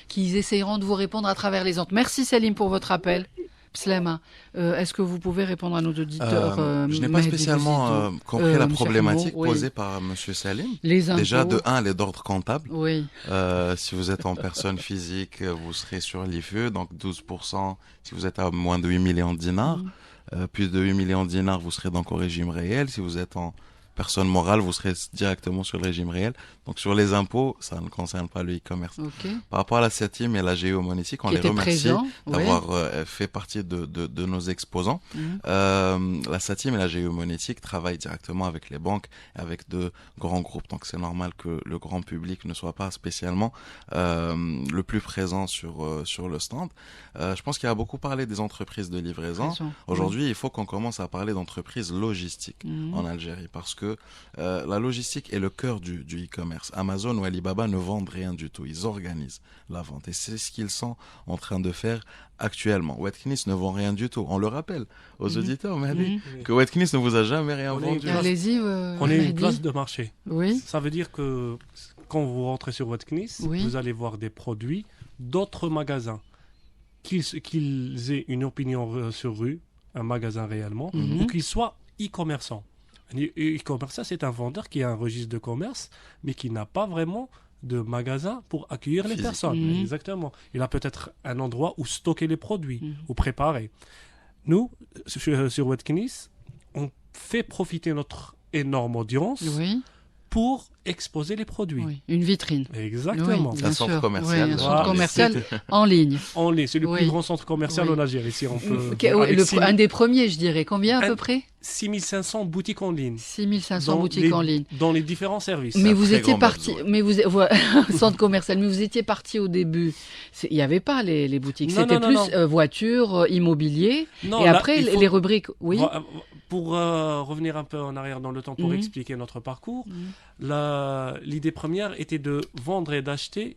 qui essayeront de vous répondre à travers les ondes. Merci Salim pour votre appel. Merci. Pslema, est-ce que vous pouvez répondre à nos auditeurs Je n'ai pas spécialement compris la problématique posée par M. Salim. Les impôts. Déjà, de 1, elle est d'ordre comptable. Oui. Si vous êtes en personne physique, vous serez sur l'IFE, donc 12% si vous êtes à moins de 8 millions de dinars. Plus de 8 millions de dinars, vous serez donc au régime réel. Si vous êtes en personne morale, vous serez directement sur le régime réel. Donc sur les impôts, ça ne concerne pas le e-commerce. Par rapport à la SATIM et la GEO Monétique, on les remercie d'avoir fait partie de nos exposants. La SATIM et la GEO Monétique travaillent directement avec les banques et avec de grands groupes. Donc c'est normal que le grand public ne soit pas spécialement le plus présent sur le stand. Je pense qu'il y a beaucoup parlé des entreprises de livraison. Aujourd'hui, il faut qu'on commence à parler d'entreprises logistiques en Algérie parce que la logistique est le cœur du e-commerce. Amazon ou Alibaba ne vendent rien du tout. Ils organisent la vente. Et c'est ce qu'ils sont en train de faire actuellement. Wetkinis ne vend rien du tout. On le rappelle aux auditeurs, mais que Wetkinis ne vous a jamais rien vendu. Allez-y. On est une place de marché. Oui. Ça veut dire que quand vous rentrez sur Wetkinis, vous allez voir des produits d'autres magasins. Qu'ils aient une opinion sur rue, un magasin réellement, ou qu'ils soient e-commerçants. Un e-commerçant, c'est un vendeur qui a un registre de commerce, mais qui n'a pas vraiment de magasin pour accueillir les personnes. Exactement. Il a peut-être un endroit où stocker les produits, ou préparer. Nous, sur Wetkinis, on fait profiter notre énorme audience pour exposer les produits. Une vitrine. Exactement. Un centre commercial. Un centre commercial en ligne. En ligne. C'est le plus grand centre commercial en Algérie. Si on peut... un des premiers, je dirais. Combien à peu près? 6500 boutiques en ligne. 6500 boutiques en ligne. Dans les différents services. Mais vous étiez parti, centre commercial, mais vous étiez parti au début. Il n'y avait pas les boutiques. C'était plus voiture, immobilier. Non, et après, les rubriques. Oui. Pour revenir un peu en arrière dans le temps pour expliquer notre parcours, l'idée première était de vendre et d'acheter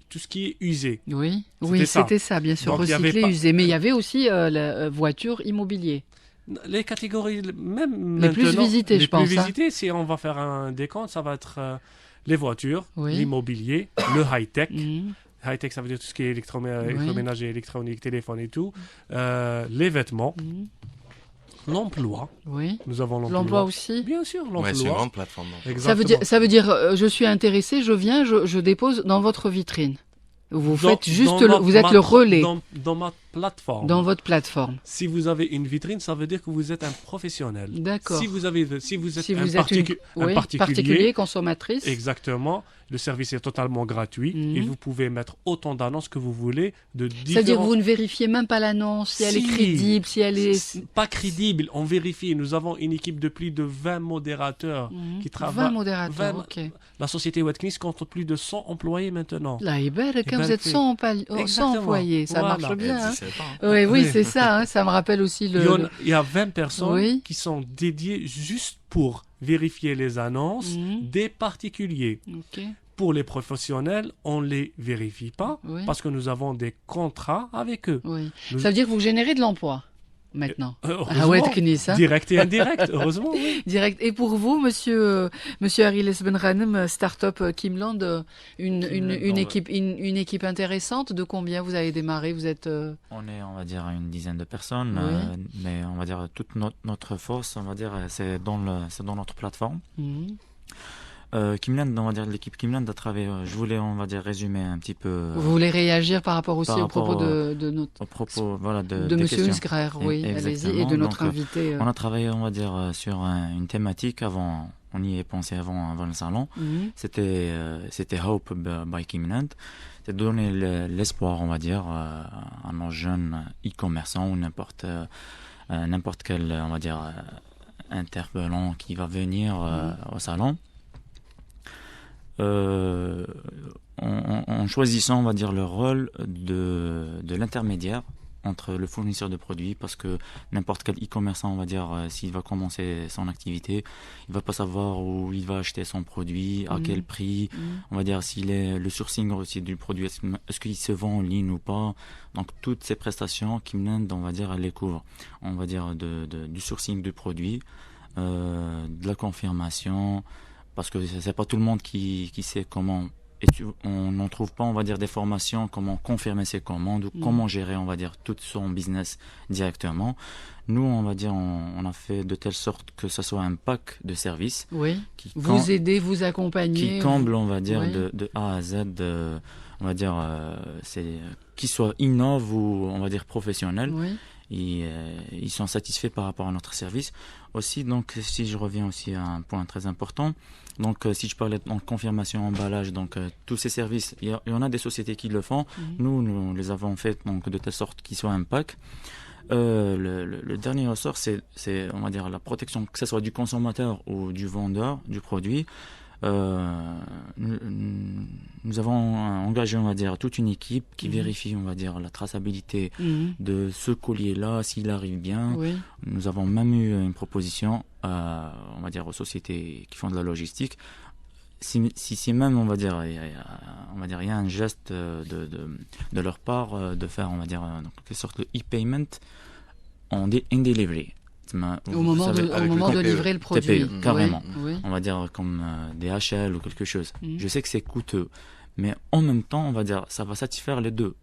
tout ce qui est usé. Oui, c'était ça, bien sûr, recyclé, usé. Mais il y avait aussi la voiture, immobilier. Les catégories, même les plus visitées, je pense. Les plus visitées, si on va faire un décompte, ça va être les voitures, l'immobilier, le high-tech. High-tech, ça veut dire tout ce qui est électroménager, électronique, téléphone et tout. Les vêtements. L'emploi. Nous avons l'emploi. L'emploi aussi. Bien sûr, l'emploi. C'est une grande plateforme. Ça veut dire, je suis intéressé, je viens, je dépose dans votre vitrine. Vous faites juste, vous êtes le relais. Dans ma plateforme. Dans votre plateforme. Si vous avez une vitrine, ça veut dire que vous êtes un professionnel. D'accord. Si vous êtes un particulier, consommatrice. Exactement. Le service est totalement gratuit et vous pouvez mettre autant d'annonces que vous voulez de différents... C'est-à-dire que vous ne vérifiez même pas l'annonce, si elle est crédible, si elle est... Pas crédible, on vérifie. Nous avons une équipe de plus de 20 modérateurs qui travaillent. 20 modérateurs, ok. La société Wetknis compte plus de 100 employés maintenant. Là, quand vous êtes 100 employés, ça marche bien. Hein. Oui, c'est ça. Ça me rappelle aussi Il y a 20 personnes qui sont dédiées juste pour vérifier les annonces des particuliers. Okay. Pour les professionnels, on ne les vérifie pas parce que nous avons des contrats avec eux. Oui. Ça veut dire que vous générez de l'emploi maintenant. Hein? Direct et indirect, heureusement. Oui. Direct. Et pour vous, monsieur Ariles Benranem, Startup Kimland, une équipe intéressante. De combien vous avez démarré? Vous êtes On est, on va dire, une dizaine de personnes, mais on va dire toute notre force, on va dire, c'est dans notre plateforme. Kimland, on va dire l'équipe Kimland a travaillé. Je voulais, on va dire, résumer un petit peu. Vous voulez réagir par rapport aussi au propos de Monsieur Hunsgrer, oui, allez-y, et de notre invité. On a travaillé, on va dire, sur une thématique avant. On y est pensé avant le salon. C'était Hope by Kimland. C'est donner l'espoir, on va dire, à nos jeunes e-commerçants ou n'importe quel, on va dire, interpellant qui va venir au salon. En choisissant, on va dire, le rôle de l'intermédiaire entre le fournisseur de produits, parce que n'importe quel e-commerçant, on va dire, s'il va commencer son activité, il va pas savoir où il va acheter son produit, à quel prix, on va dire, s'il est le sourcing aussi du produit, est-ce qu'il se vend en ligne ou pas. Donc toutes ces prestations, Kimland, on va dire, elle les couvre, on va dire, du sourcing du produit, de la confirmation, parce que c'est pas tout le monde qui sait comment, on n'en trouve pas, on va dire, des formations, comment confirmer ses commandes ou comment gérer, on va dire, tout son business directement. Nous, on va dire, on a fait de telle sorte que ce soit un pack de services. Oui, vous aidez, vous accompagnez. Qui comble, on va dire, de A à Z, on va dire, qui soit innove ou, on va dire, professionnel. Oui. Ils sont satisfaits par rapport à notre service. Aussi, donc, si je reviens aussi à un point très important, donc, si je parlais de confirmation, emballage, donc, tous ces services, il y en a des sociétés qui le font. Nous les avons fait, donc, de telle sorte qu'ils soient un pack. Le dernier ressort, c'est, on va dire, la protection, que ce soit du consommateur ou du vendeur du produit. Nous avons engagé, on va dire, toute une équipe qui vérifie, on va dire, la traçabilité de ce courrier-là, s'il arrive bien. Nous avons même eu une proposition, on va dire, aux sociétés qui font de la logistique. Si même, on va dire, il y a un geste de leur part de faire, on va dire, quelque sorte de e-payment in delivery. Au moment de livrer le produit. TPE, carrément. On va dire comme DHL ou quelque chose. Je sais que c'est coûteux, mais en même temps, on va dire, ça va satisfaire les deux.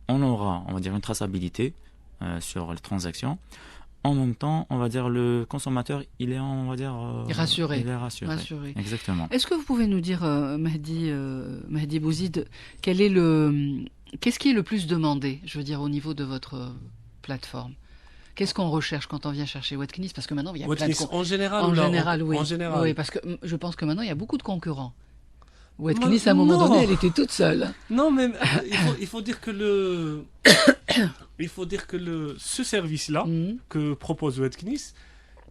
On aura, on va dire, une traçabilité sur les transactions. En même temps, on va dire, le consommateur, il est, on va dire, rassuré. Il est rassuré. Exactement. Est-ce que vous pouvez nous dire, Mehdi Bouzid, qu'est-ce qui est le plus demandé, je veux dire, au niveau de votre plateforme? Qu'est-ce qu'on recherche quand on vient chercher Wetknis? Parce que maintenant, il y a plein de... En général, oui. En général. Oui, parce que je pense que maintenant, il y a beaucoup de concurrents. Wetknis, à un moment donné, elle était toute seule. Non, mais il faut dire que ce service-là que propose Wetknis,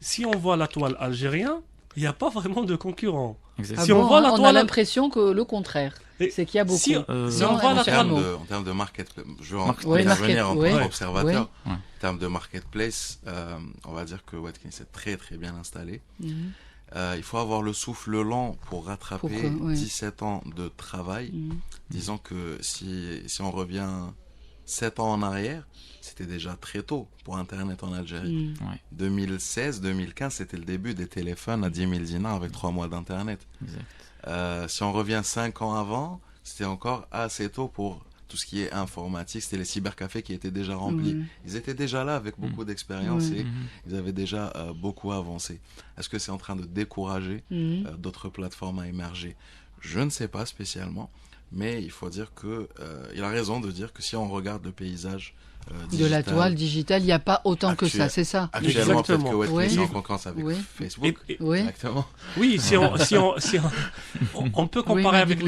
si on voit la toile algérienne, il n'y a pas vraiment de concurrents. On a l'impression que le contraire. C'est qu'il y a beaucoup. Si on voit en termes de marketplace, je veux intervenir en tant qu'observateur. En termes de marketplace, on va dire que Wetknis est très très bien installé. Il faut avoir le souffle lent pour rattraper 17 ans de travail. Disons que si on revient 7 ans en arrière, c'était déjà très tôt pour Internet en Algérie. 2016-2015, c'était le début des téléphones à 10 000 dinars avec 3 mois d'Internet. Si on revient 5 ans avant, c'était encore assez tôt pour tout ce qui est informatique. C'était les cybercafés qui étaient déjà remplis. Ils étaient déjà là avec beaucoup d'expérience et ils avaient déjà beaucoup avancé. Est-ce que c'est en train de décourager d'autres plateformes à émerger? Je ne sais pas spécialement, mais il faut dire que il a raison de dire que si on regarde le paysage de la toile digitale, il n'y a pas autant que ça, c'est ça? Actuellement, peut-être que Wetkinis est en concurrence avec Facebook. Exactement. Oui, si on peut comparer avec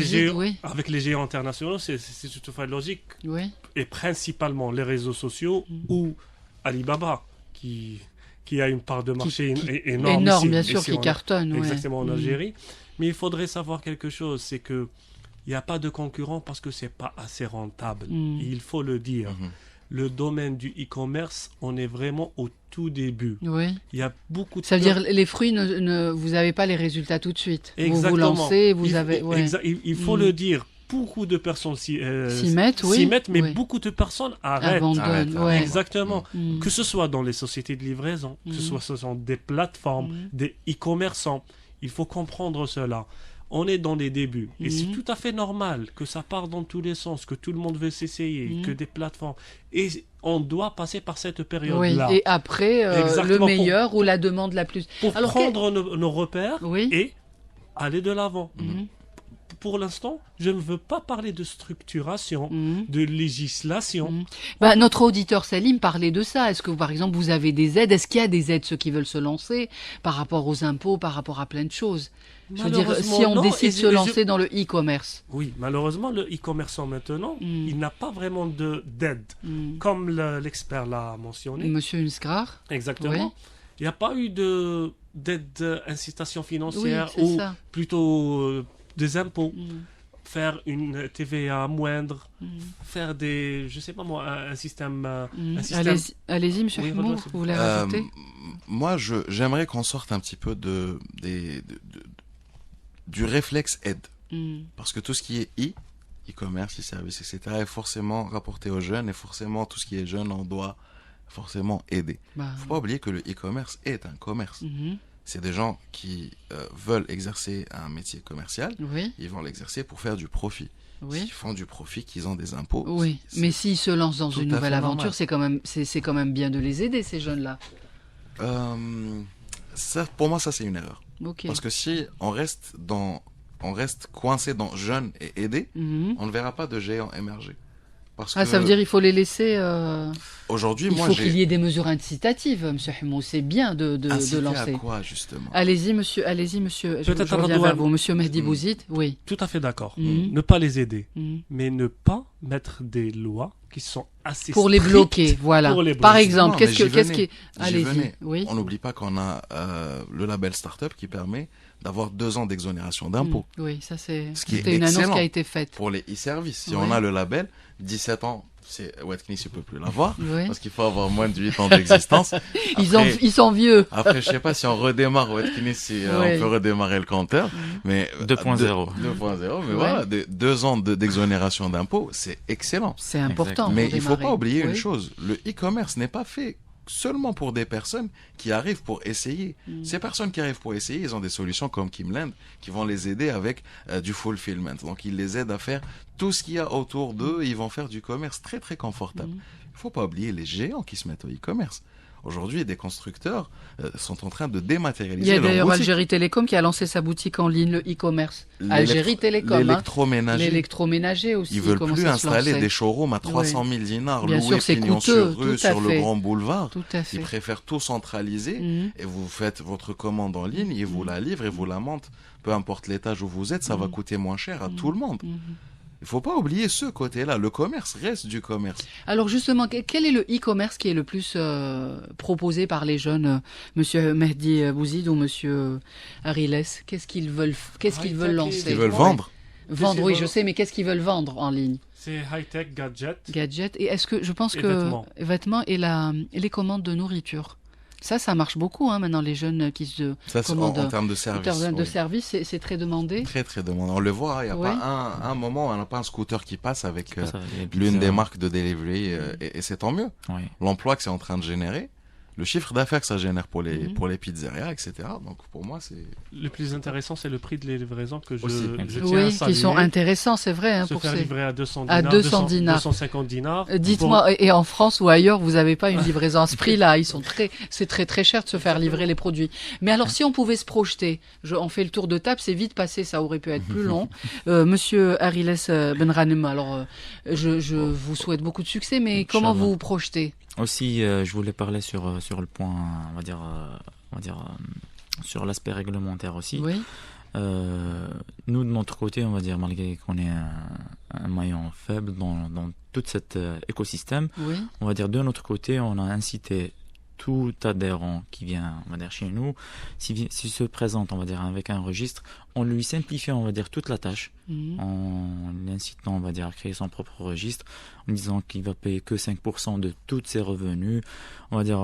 les géants internationaux, c'est tout à fait logique. Oui. Et principalement les réseaux sociaux ou Alibaba, qui a une part de marché énorme. Énorme, bien sûr, qui cartonne. Exactement, en Algérie. Mais il faudrait savoir quelque chose, c'est que il n'y a pas de concurrent parce que c'est pas assez rentable. Il faut le dire. Le domaine du e-commerce, on est vraiment au tout début. Oui. Il y a beaucoup de... Ça veut dire les fruits, vous n'avez pas les résultats tout de suite. Exactement. Vous lancez, il faut le dire. Beaucoup de personnes s'y mettent, mais beaucoup de personnes arrêtent. Exactement. Que ce soit dans les sociétés de livraison, que ce soit dans des plateformes, des e-commerçants. Il faut comprendre cela. On est dans les débuts. Et c'est tout à fait normal que ça part dans tous les sens, que tout le monde veut s'essayer, que des plateformes. Et on doit passer par cette période-là. Oui. Et après, le meilleur ou la demande la plus... Pour prendre nos repères et aller de l'avant. Pour l'instant, je ne veux pas parler de structuration, de législation. Notre auditeur Salim parlait de ça. Est-ce que, par exemple, vous avez des aides? Est-ce qu'il y a des aides, ceux qui veulent se lancer, par rapport aux impôts, par rapport à plein de choses? Je veux dire, si on décide de se lancer dans le e-commerce. Oui, malheureusement, le e-commerçant maintenant, il n'a pas vraiment d'aide, comme l'expert l'a mentionné. Monsieur Unskrar. Exactement. Oui. Il n'y a pas eu d'aide, incitation financière, ou plutôt des impôts. Faire une TVA moindre, faire des, je sais pas moi, un système... Allez-y, monsieur Fimo, vous voulez rajouter? Moi, j'aimerais qu'on sorte un petit peu du réflexe aide. Parce que tout ce qui est e-commerce, e-service, etc., est forcément rapporté aux jeunes, et forcément, tout ce qui est jeune, on doit forcément aider. Faut pas oublier que le e-commerce est un commerce. C'est des gens qui veulent exercer un métier commercial. Ils vont l'exercer pour faire du profit. S'ils font du profit, qu'ils ont des impôts. Mais s'ils se lancent dans une nouvelle aventure, c'est quand même bien de les aider, ces jeunes-là. Pour moi, ça c'est une erreur. Parce que si on reste coincé dans jeunes et aidés, on ne verra pas de géants émerger. Ça veut dire qu'il faut les laisser... Aujourd'hui, il faut qu'il y ait des mesures incitatives, monsieur Himou. C'est bien de lancer. À quoi, justement? Allez-y, monsieur. Je reviens vers vous. Monsieur Mehdi Bouzid, oui. Tout à fait d'accord. Ne pas les aider, mais ne pas mettre des lois qui sont assez pour les bloquer, voilà. Par exemple, qu'est-ce qui... Allez-y. On n'oublie pas qu'on a le label Startup qui permet d'avoir 2 ans d'exonération d'impôts. Oui, ça c'était une annonce qui a été faite. Pour les e-services, si on a le label, 17 ans, Wetkinis ne peut plus l'avoir, parce qu'il faut avoir moins de 8 ans d'existence. Ils sont vieux. Après, je sais pas si on redémarre Wetkinis, si on peut redémarrer le compteur, mais 2.0. 2.0, mais voilà, 2 ans d'exonération d'impôts, c'est excellent. C'est important. Mais il faut pas oublier une chose, le e-commerce n'est pas fait seulement pour des personnes qui arrivent pour essayer. Ces personnes qui arrivent pour essayer, ils ont des solutions comme Kimland qui vont les aider avec du fulfillment. Donc, ils les aident à faire tout ce qu'il y a autour d'eux. Ils vont faire du commerce très, très confortable. Il faut pas oublier les géants qui se mettent au e-commerce. Aujourd'hui, des constructeurs sont en train de dématérialiser. Il y a d'ailleurs Algérie Télécom qui a lancé sa boutique en ligne, le e-commerce. Algérie Télécom. L'électroménager aussi. Ils veulent plus installer des showrooms à 300 000 dinars, loués pignon sur rue, sur le grand boulevard. Tout à fait. Ils préfèrent tout centraliser et vous faites votre commande en ligne, ils vous la livrent et vous la montent. Peu importe l'étage où vous êtes, ça va coûter moins cher à tout le monde. Il ne faut pas oublier ce côté-là. Le commerce reste du commerce. Alors justement, quel est le e-commerce qui est le plus proposé par les jeunes, monsieur Mehdi Bouzid ou monsieur Ariles? Qu'est-ce qu'ils veulent lancer? Ils veulent vendre. Vendre, oui, je sais, mais qu'est-ce qu'ils veulent vendre en ligne? C'est high-tech, gadget. Et est-ce que je pense que vêtements et les commandes de nourriture. Ça marche beaucoup maintenant, les jeunes qui se commandent. En termes de service. En termes de service, c'est très demandé. Très, très demandé. On le voit, il n'y a pas un moment où on n'a pas un scooter qui passe avec l'une des marques de delivery, et c'est tant mieux. L'emploi que c'est en train de générer, le chiffre d'affaires que ça génère pour les pizzerias, etc. Donc pour moi, c'est... Le plus intéressant, c'est le prix de livraison que je tiens à saluer. Qui sont intéressants, c'est vrai. Hein, se pour faire livrer à 200 dinars. 250 dinars. Dites-moi, et en France ou ailleurs, vous n'avez pas une livraison à ce prix-là. C'est très très cher de se faire livrer les produits. Mais alors, si on pouvait se projeter, on fait le tour de table, c'est vite passé, ça aurait pu être plus long. Monsieur Ariles Benranem, alors je vous souhaite beaucoup de succès, mais comment vous vous projetez? Aussi, je voulais parler sur le point, on va dire sur l'aspect réglementaire aussi. Oui. Nous, de notre côté, on va dire, malgré qu'on est un maillon faible dans tout cet écosystème, oui. On va dire, de notre côté, on a incité tout adhérent qui vient, on va dire, chez nous, s'il se présente, on va dire, avec un registre, on lui simplifie, on va dire, toute la tâche, en l'incitant, on va dire, à créer son propre registre, en disant qu'il va payer que 5% de tous ses revenus, on va dire,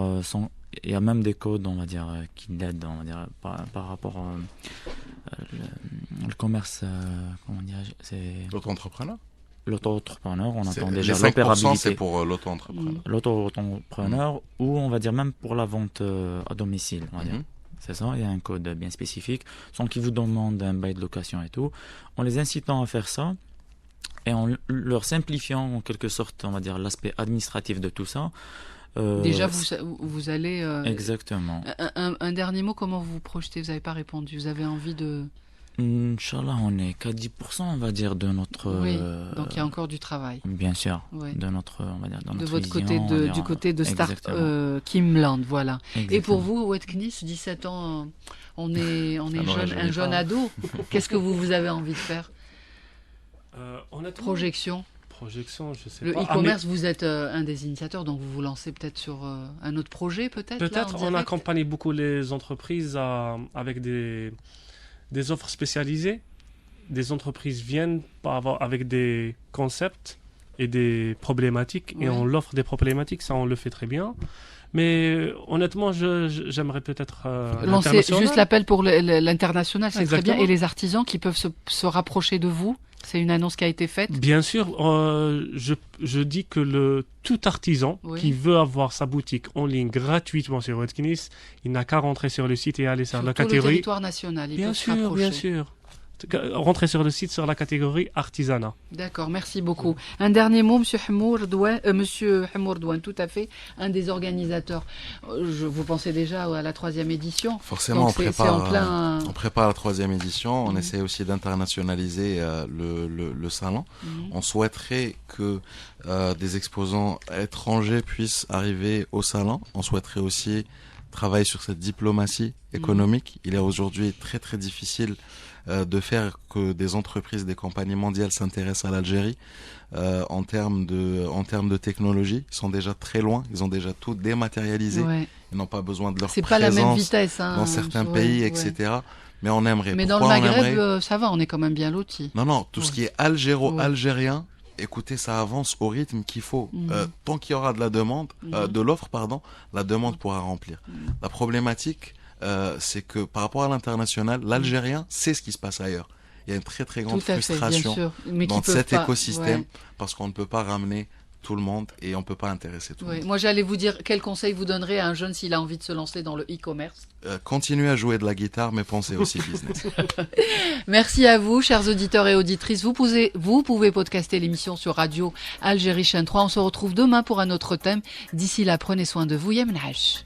il y a même des codes, on va dire, qui l'aident, on va dire, par rapport le commerce, comment dire, c'est... L'auto-entrepreneur. L'auto-entrepreneur, on entend déjà l'opérabilité. C'est pour l'auto-entrepreneur. L'auto-entrepreneur, ou on va dire même pour la vente à domicile, on va dire. C'est ça, il y a un code bien spécifique, sans qu'ils vous demandent un bail de location et tout. En les incitant à faire ça, et en leur simplifiant en quelque sorte, on va dire, l'aspect administratif de tout ça. Déjà, vous allez... Exactement. Un dernier mot, comment vous vous projetez? Vous n'avez pas répondu. Vous avez envie de... Inch'Allah, on est qu'à 10%, on va dire, de notre... Oui, donc il y a encore du travail. Bien sûr, oui. De notre, on va dire, de votre vision, côté, du côté de Start Kimland, voilà. Exactement. Et pour vous, Wetknis, 17 ans, on est un jeune ado. Qu'est-ce que vous avez envie de faire? Projection, je sais pas. Le e-commerce, vous êtes un des initiateurs, donc vous vous lancez peut-être sur un autre projet, peut-être? Peut-être, on accompagne beaucoup les entreprises avec des offres spécialisées. Des entreprises viennent avec des concepts et des problématiques, et on l'offre des problématiques, ça on le fait très bien. Mais honnêtement, j'aimerais peut-être lancer juste l'appel pour l'international, c'est très bien. Et les artisans qui peuvent se rapprocher de vous, c'est une annonce qui a été faite? Bien sûr, je dis que tout artisan qui veut avoir sa boutique en ligne gratuitement sur Wetknis, il n'a qu'à rentrer sur le site et aller sur la catégorie. Tout le territoire national, bien sûr. Rentrer sur le site sur la catégorie artisanat. D'accord, merci beaucoup. Un dernier mot, Monsieur Hamour Douane, tout à fait, un des organisateurs. Vous pensez déjà à la 3e édition? Forcément, on prépare la 3e édition. On essaie aussi d'internationaliser le salon. On souhaiterait que des exposants étrangers puissent arriver au salon. On souhaiterait aussi travailler sur cette diplomatie économique. Il est aujourd'hui très très difficile de faire que des entreprises, des compagnies mondiales s'intéressent à l'Algérie en termes de technologie. Ils sont déjà très loin, ils ont déjà tout dématérialisé. Ouais. Ils n'ont pas besoin de leur présence pas la même vitesse, dans certains pays, etc. Mais on aimerait. Mais dans le Maghreb, ça va, on est quand même bien lotis. Non, tout ce qui est algérien, écoutez, ça avance au rythme qu'il faut. Tant qu'il y aura de la demande, de l'offre, la demande pourra remplir. La problématique, c'est que par rapport à l'international, l'Algérien sait ce qui se passe ailleurs. Il y a une très très grande frustration dans cet écosystème parce qu'on ne peut pas ramener tout le monde et on ne peut pas intéresser tout le monde. Moi j'allais vous dire, quel conseil vous donnerez à un jeune s'il a envie de se lancer dans le e-commerce? Continuez à jouer de la guitare, mais pensez aussi business. Merci à vous, chers auditeurs et auditrices. Vous pouvez podcaster l'émission sur Radio Algérie Chaîne 3. On se retrouve demain pour un autre thème. D'ici là, prenez soin de vous. Yemnash.